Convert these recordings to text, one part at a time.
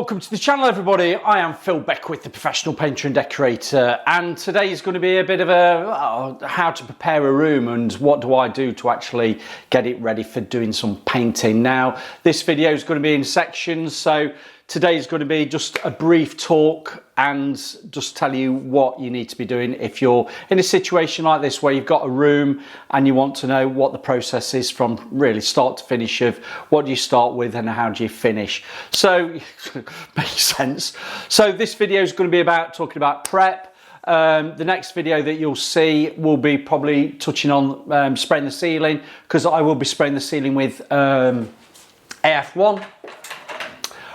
Welcome to the channel, everybody. I am Phil Beckwith, the professional painter and decorator, and today is going to be a bit of a how to prepare a room and what do I do to actually get it ready for doing some painting. Now, this video is going to be in sections, so today is going to be just a brief talk and just tell you what you need to be doing if you're in a situation like this where you've got a room and you want to know what the process is from really start to finish of what do you start with and how do you finish. So makes sense. So this video is going to be about talking about prep. The next video that you'll see will be probably touching on spraying the ceiling, because I will be spraying the ceiling with AF1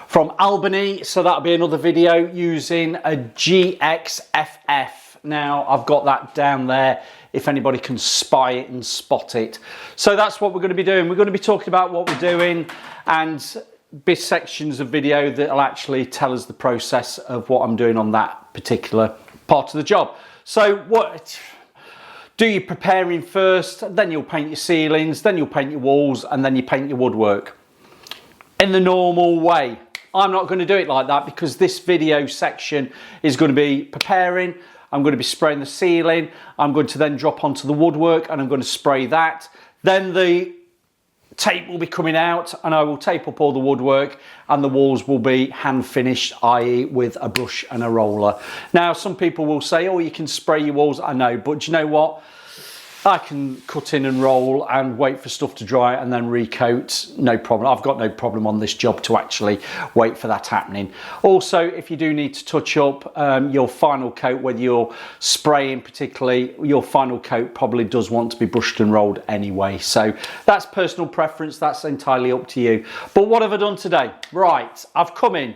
from Albany, so that'll be another video using a GXFF. Now I've got that down there if anybody can spy it and spot it. So that's what we're going to be doing. We're going to be talking about what we're doing and big sections of video that'll actually tell us the process of what I'm doing on that particular part of the job. So what do you preparing first, then you'll paint your ceilings, then you'll paint your walls, and then you paint your woodwork in the normal way. I'm not going to do it like that because this video section is going to be preparing. I'm going to be spraying the ceiling. I'm going to then drop onto the woodwork and I'm going to spray that. Then the tape will be coming out and I will tape up all the woodwork and the walls will be hand finished, i.e. with a brush and a roller. Now, some people will say, oh, you can spray your walls. I know, but do you know what? I can cut in and roll and wait for stuff to dry and then recoat, no problem. I've got no problem on this job to actually wait for that happening. Also, if you do need to touch up your final coat, whether you're spraying particularly, your final coat probably does want to be brushed and rolled anyway. So that's personal preference, that's entirely up to you. But what have I done today? Right, I've come in.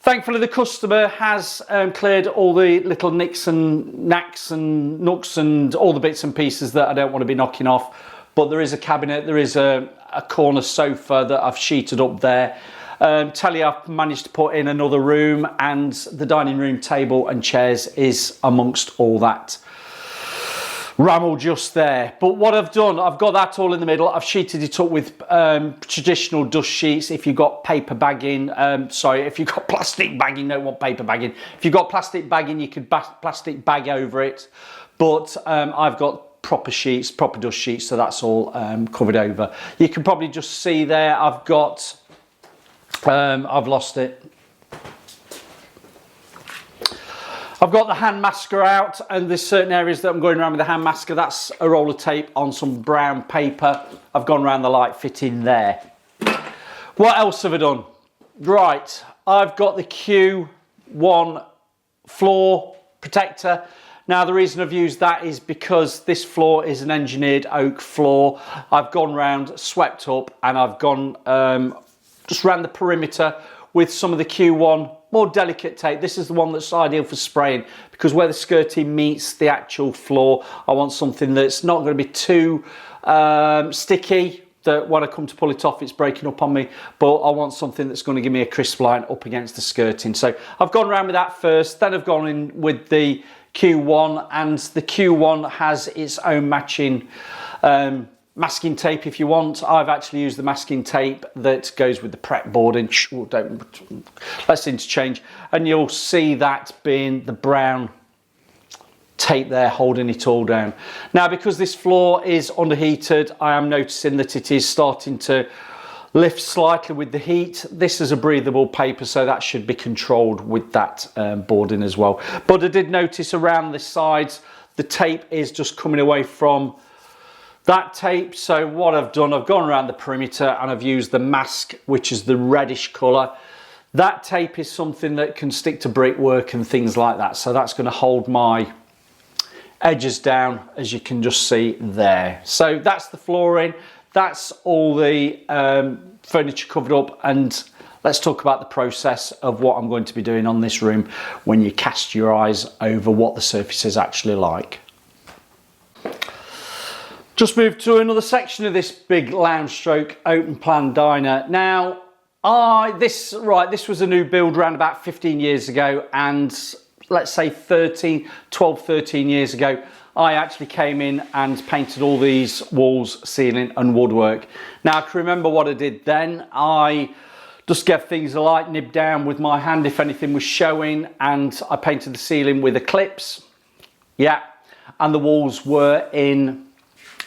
Thankfully, the customer has cleared all the little nicks and knacks and nooks and all the bits and pieces that I don't want to be knocking off. But there is a cabinet, there is a corner sofa that I've sheeted up there. Telly I've managed to put in another room, and the dining room table and chairs is amongst all that ramble just there. But what I've done, I've got that all in the middle. I've sheeted it up with traditional dust sheets. If you've got paper bagging, if you've got plastic bagging, don't want paper bagging. If you've got plastic bagging, you could plastic bag over it. But I've got proper sheets, proper dust sheets, so that's all covered over. You can probably just see there, I've got, I've lost it. I've got the hand masker out, and there's certain areas that I'm going around with the hand masker. That's a roll of tape on some brown paper. I've gone around the light fitting there. What else have I done? Right, I've got the Q1 floor protector. Now, the reason I've used that is because this floor is an engineered oak floor. I've gone round, swept up, and I've gone just around the perimeter with some of the Q1 more delicate tape. This is the one that's ideal for spraying, because where the skirting meets the actual floor, I want something that's not going to be too sticky, that when I come to pull it off it's breaking up on me, but I want something that's going to give me a crisp line up against the skirting. So I've gone around with that first, then I've gone in with the Q1, and the Q1 has its own matching masking tape if you want. I've actually used the masking tape that goes with the prep boarding. Let's interchange. And you'll see that being the brown tape there holding it all down. Now, because this floor is underheated, I am noticing that it is starting to lift slightly with the heat. This is a breathable paper, so that should be controlled with that boarding as well. But I did notice around the sides, the tape is just coming away from that tape. So what I've done, I've gone around the perimeter and I've used the mask, which is the reddish colour. That tape is something that can stick to brickwork and things like that. So that's going to hold my edges down, as you can just see there. So that's the flooring. That's all the furniture covered up. And let's talk about the process of what I'm going to be doing on this room when you cast your eyes over what the surface is actually like. Just moved to another section of this big lounge stroke open plan diner. Now, this was a new build around about 15 years ago, and let's say 12, 13 years ago, I actually came in and painted all these walls, ceiling and woodwork. Now, I can remember what I did then. I Just gave things a light nib down with my hand if anything was showing, and I painted the ceiling with Eclipse. Yeah, and the walls were in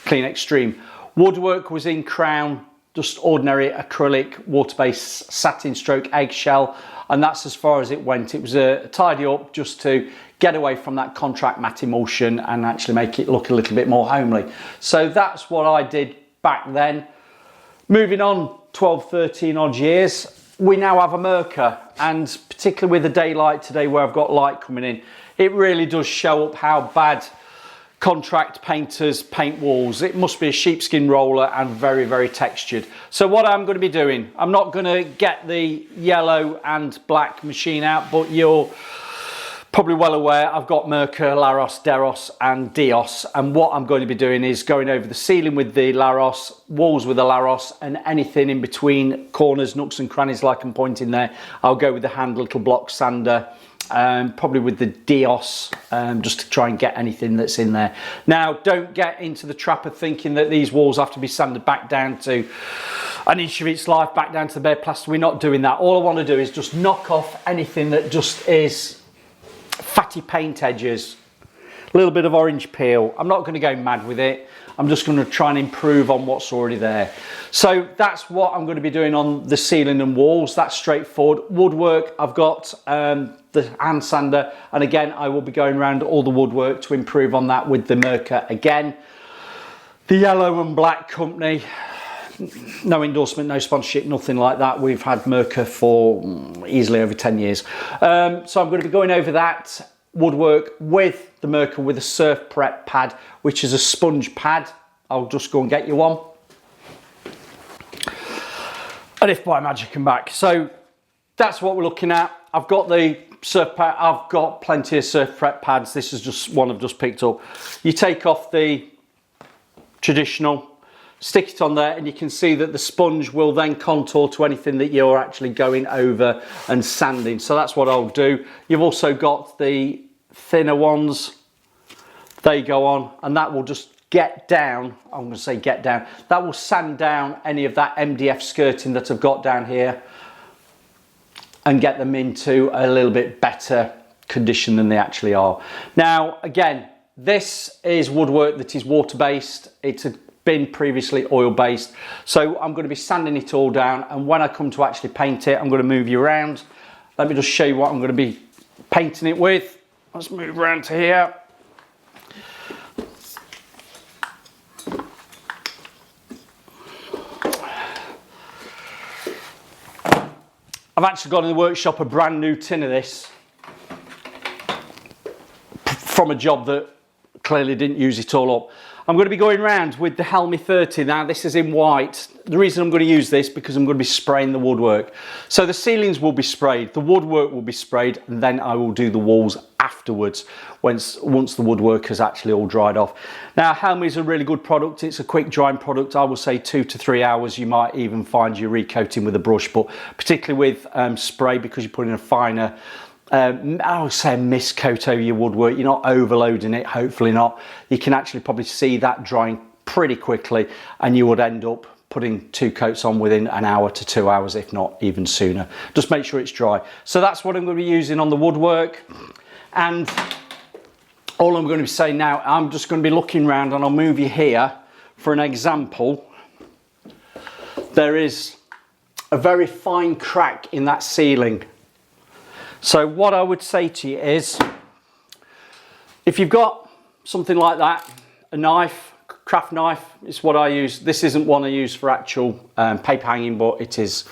Clean Extreme. Woodwork was in Crown, just ordinary acrylic water-based satin stroke eggshell, and that's as far as it went. It was a tidy up just to get away from that contract matte emulsion and actually make it look a little bit more homely. So that's what I did back then. Moving on 12, 13 odd years, we now have a Mirka, and particularly with the daylight today where I've got light coming in, it really does show up how bad contract painters paint walls. It must be a sheepskin roller and very, very textured. So what I'm going to be doing, I'm not going to get the yellow and black machine out, but you're probably well aware I've got Mirka, Leros, Deros and Dios, and what I'm going to be doing is going over the ceiling with the Leros, walls with the Leros, and anything in between corners, nooks and crannies like I'm pointing there, I'll go with the hand little block sander, probably with the Dios, just to try and get anything that's in there. Now, don't get into the trap of thinking that these walls have to be sanded back down to an inch of its life, back down to the bare plaster. We're not doing that. All I want to do is just knock off anything that just is fatty paint edges, a little bit of orange peel. I'm not going to go mad with it. I'm just going to try and improve on what's already there. So that's what I'm going to be doing on the ceiling and walls. That's straightforward. Woodwork, I've got the hand sander, and again I will be going around all the woodwork to improve on that with the Mirka again. The yellow and black company, no endorsement, no sponsorship, nothing like that. We've had Mirka for easily over 10 years. So I'm going to be going over that woodwork with the Mirka with a surf prep pad, which is a sponge pad. I'll just go and get you one. And if by magic I'm back. So that's what we're looking at. I've got the surf pad, I've got plenty of surf prep pads. This is just one I've just picked up. You take off the traditional, stick it on there, and you can see that the sponge will then contour to anything that you're actually going over and sanding. So that's what I'll do. You've also got the thinner ones. They go on, and that will just get down. I'm going to say get down. That will sand down any of that MDF skirting that I've got down here and get them into a little bit better condition than they actually are. Now, again, this is woodwork that is water-based. It's been previously oil-based. So I'm going to be sanding it all down, and when I come to actually paint it, I'm going to move you around. Let me just show you what I'm going to be painting it with. Let's move around to here. I've actually got in the workshop a brand new tin of this from a job that clearly didn't use it all up. I'm going to be going around with the Helmi 30. Now this is in white. The reason I'm going to use this because I'm going to be spraying the woodwork. So the ceilings will be sprayed, the woodwork will be sprayed, and then I will do the walls afterwards once the woodwork has actually all dried off. Now Helmi is a really good product. It's a quick drying product. I will say 2 to 3 hours. You might even find you recoating with a brush, but particularly with spray, because you're putting a finer I would say a mist coat over your woodwork. You're not overloading it, hopefully not. You can actually probably see that drying pretty quickly, and you would end up putting 2 coats on within an hour to 2 hours, if not even sooner. Just make sure it's dry. So that's what I'm going to be using on the woodwork. And all I'm going to be saying now, I'm just going to be looking around, and I'll move you here for an example. There is a very fine crack in that ceiling. So what I would say to you is, if you've got something like that, a knife, craft knife is what I use. This isn't one I use for actual paper hanging, but it is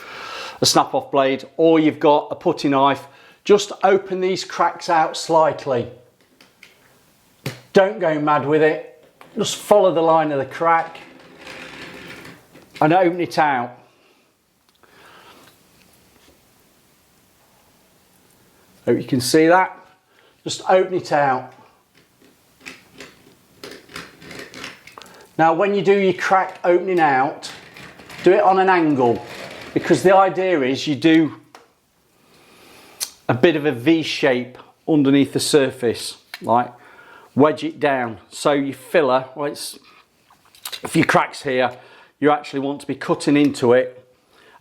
a snap-off blade. Or you've got a putty knife. Just open these cracks out slightly. Don't go mad with it. Just follow the line of the crack and open it out. Hope you can see that. Just open it out. Now when you do your crack opening out, do it on an angle, because the idea is you do a bit of a V shape underneath the surface, like wedge it down. So your filler, well, it's, if your crack's here, you actually want to be cutting into it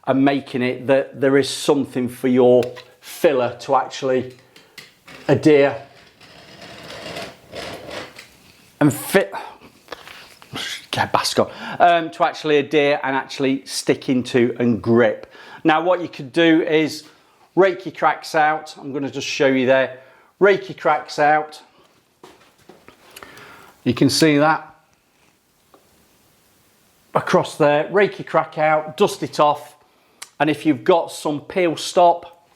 and making it that there is something for your filler to actually adhere and fit, to actually adhere and actually stick into and grip. Now what you could do is rake your cracks out. I'm going to just show you there. Rake your cracks out. You can see that across there. Rake your crack out, dust it off, and if you've got some peel stop,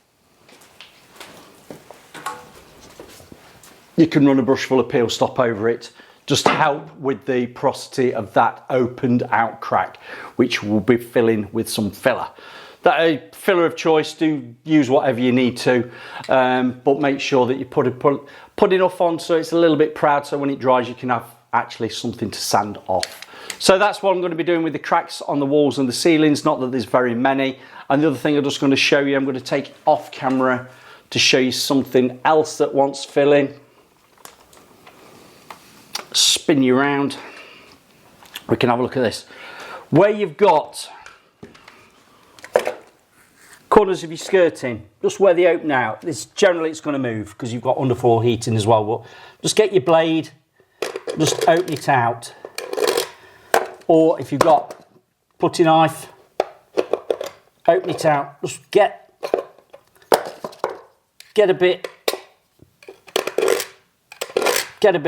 you can run a brush full of peel stop over it, just to help with the porosity of that opened out crack, which will be filling with some filler. That a filler of choice, do use whatever you need to, but make sure that you put enough on so it's a little bit proud, so when it dries you can have actually something to sand off. So that's what I'm going to be doing with the cracks on the walls and the ceilings, not that there's very many. And the other thing I'm just going to show you, I'm going to take off camera to show you something else that wants filling. Spin you around, we can have a look at this. Where you've got corners of your skirting, just where they open out, this generally it's going to move because you've got underfloor heating as well, but just get your blade, just open it out, or if you've got putty knife, open it out, just get a bit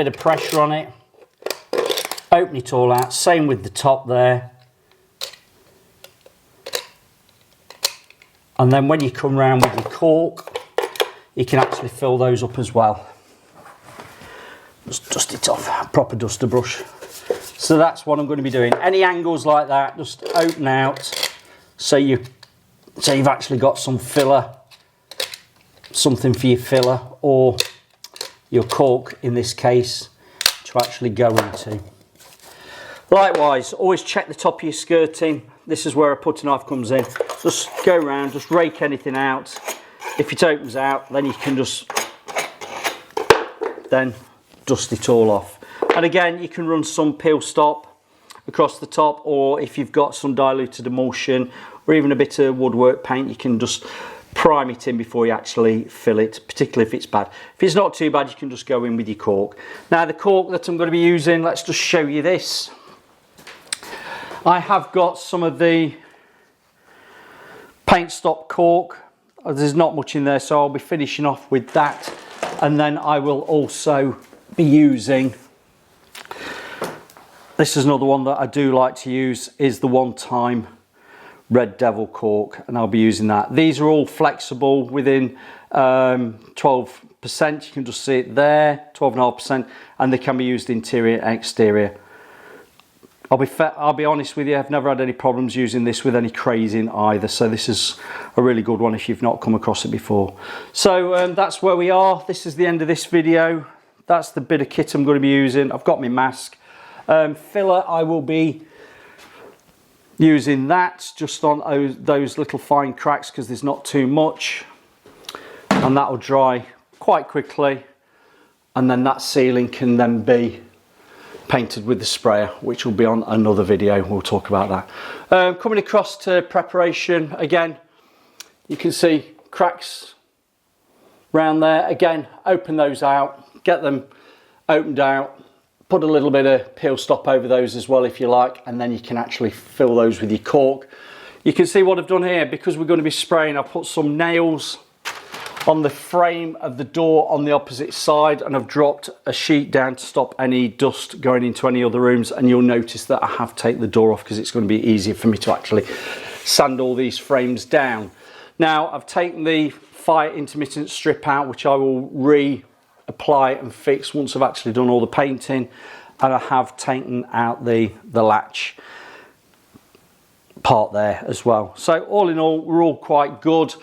of pressure on it, open it all out, same with the top there. And then when you come round with your cork, you can actually fill those up as well. Just dust it off, proper duster brush. So that's what I'm going to be doing. Any angles like that, just open out, so you've actually got some filler, something for your filler, or your cork in this case, to actually go into. Likewise, always check the top of your skirting. This is where a putty knife comes in. Just go around, just rake anything out. If it opens out, then you can just then dust it all off. And again, you can run some peel stop across the top, or if you've got some diluted emulsion or even a bit of woodwork paint, you can just prime it in before you actually fill it, particularly if it's bad. If it's not too bad, you can just go in with your cork. Now the cork that I'm going to be using, let's just show you this. I have got some of the paint stop cork. There's not much in there, so I'll be finishing off with that, and then I will also be using, this is another one that I do like to use, is the One Time Red Devil cork, and I'll be using that. These are all flexible within 12%. You can just see it there, 12.5%, and they can be used interior and exterior. I'll be honest with you, I've never had any problems using this with any crazing either, so this is a really good one if you've not come across it before. So that's where we are. This is the end of this video. That's the bit of kit I'm going to be using. I've got my mask. Filler, I will be using that just on those little fine cracks because there's not too much, and that will dry quite quickly, and then that ceiling can then be painted with the sprayer, which will be on another video. We'll talk about that. Coming across to preparation again, you can see cracks round there. Again, open those out, get them opened out, put a little bit of peel stop over those as well if you like, and then you can actually fill those with your cork. You can see what I've done here, because we're going to be spraying. I've put some nails on the frame of the door on the opposite side, and I've dropped a sheet down to stop any dust going into any other rooms, and you'll notice that I have taken the door off because it's going to be easier for me to actually sand all these frames down. Now I've taken the fire intermittent strip out, which I will reapply and fix once I've actually done all the painting, and I have taken out the latch part there as well. So all in all, we're all quite good.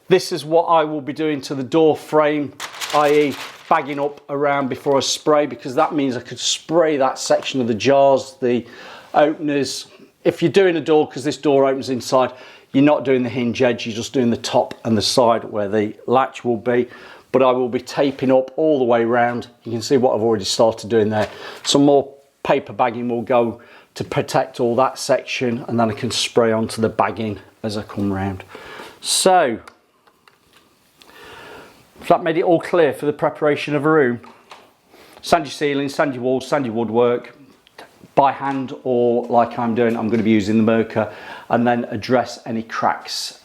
This is what I will be doing to the door frame, i.e. bagging up around before I spray, because that means I could spray that section of the jars, the openers. If you're doing a door, because this door opens inside, you're not doing the hinge edge, you're just doing the top and the side where the latch will be. But I will be taping up all the way around. You can see what I've already started doing there. Some more paper bagging will go to protect all that section, and then I can spray onto the bagging as I come round. So that made it all clear for the preparation of a room. Sand your ceiling, sand your walls, sand your woodwork by hand, or like I'm doing, I'm going to be using the Mirka, and then address any cracks.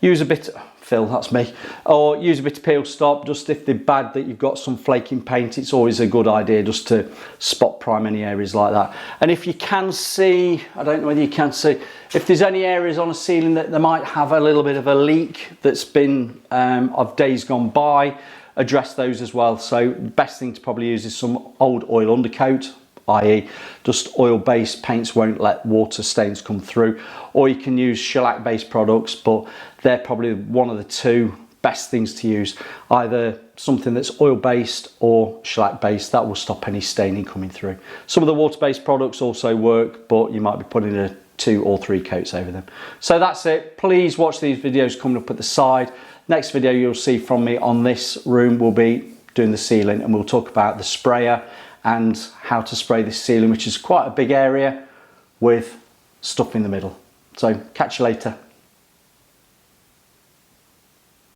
Use a bit that's me, or use a bit of peel stop, just if they're bad that you've got some flaking paint. It's always a good idea just to spot prime any areas like that. And if you can see, I don't know whether you can see, if there's any areas on a ceiling that they might have a little bit of a leak that's been of days gone by, address those as well. So best thing to probably use is some old oil undercoat, i.e. just oil-based paints won't let water stains come through, or you can use shellac-based products, but they're probably one of the two best things to use. Either something that's oil-based or shellac-based, that will stop any staining coming through. Some of the water-based products also work, but you might be putting a 2 or 3 coats over them. So that's it. Please watch these videos coming up at the side. Next video you'll see from me on this room will be doing the ceiling, and we'll talk about the sprayer and how to spray this ceiling, which is quite a big area with stuff in the middle. So catch you later.